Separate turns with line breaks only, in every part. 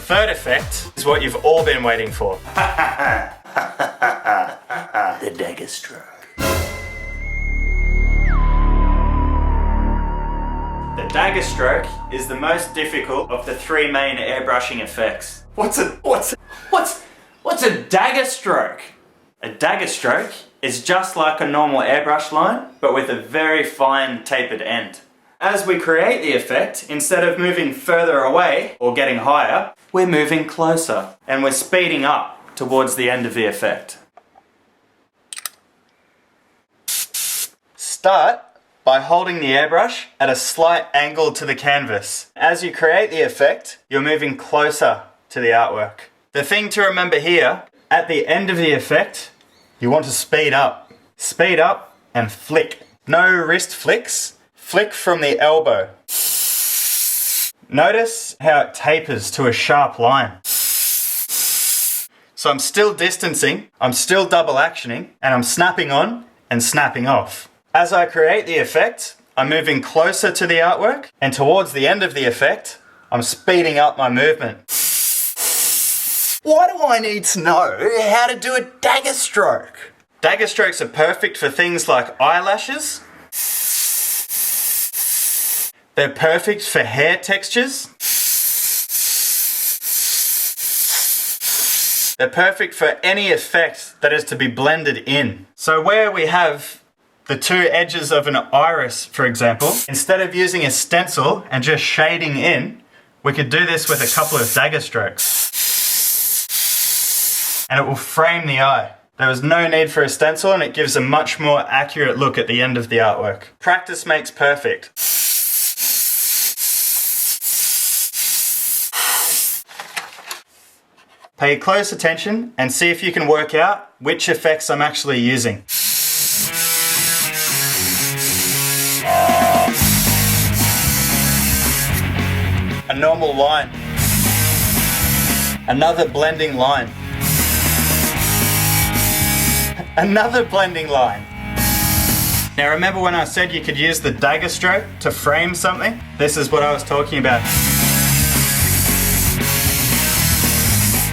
third effect is what you've all been waiting for.
The Dagger Stroke.
The Dagger Stroke is the most difficult of the three main airbrushing effects.
What's a Dagger Stroke?
A Dagger Stroke is just like a normal airbrush line, but with a very fine tapered end. As we create the effect, instead of moving further away or getting higher, we're moving closer and we're speeding up towards the end of the effect. Start by holding the airbrush at a slight angle to the canvas. As you create the effect, you're moving closer to the artwork. The thing to remember here, at the end of the effect, you want to speed up. Speed up and flick. No wrist flicks. Flick from the elbow. Notice how it tapers to a sharp line. So I'm still distancing, I'm still double actioning, and I'm snapping on and snapping off. As I create the effect, I'm moving closer to the artwork, and towards the end of the effect, I'm speeding up my movement.
Why do I need to know how to do a Dagger Stroke?
Dagger strokes are perfect for things like eyelashes. They're perfect for hair textures. They're perfect for any effect that is to be blended in. So where we have the two edges of an iris, for example, instead of using a stencil and just shading in, we could do this with a couple of dagger strokes. And it will frame the eye. There is no need for a stencil and it gives a much more accurate look at the end of the artwork. Practice makes perfect. Pay close attention and see if you can work out which effects I'm actually using. A normal line. Another blending line. Another blending line. Now remember when I said you could use the dagger stroke to frame something? This is what I was talking about.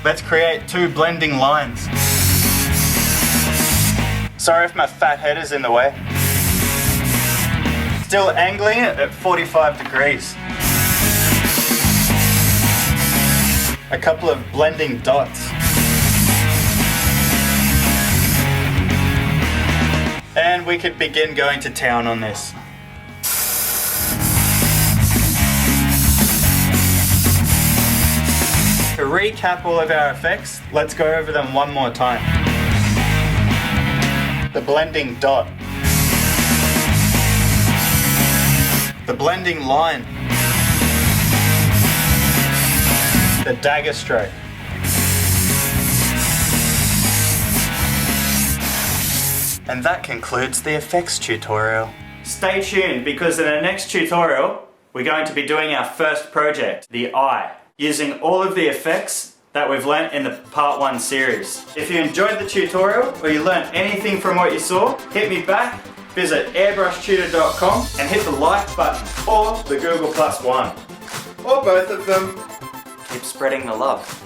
Let's create two blending lines. Sorry if my fat head is in the way. Still angling it at 45 degrees. A couple of blending dots. And we could begin going to town on this. To recap all of our effects, let's go over them one more time. The blending dot. The blending line. The dagger stroke. And that concludes the effects tutorial. Stay tuned because in the next tutorial, we're going to be doing our first project, the eye, using all of the effects that we've learnt in the part 1 series. If you enjoyed the tutorial or you learnt anything from what you saw, hit me back, visit airbrushtutor.com and hit the like button or the Google+1. Or both of them. Keep spreading the love.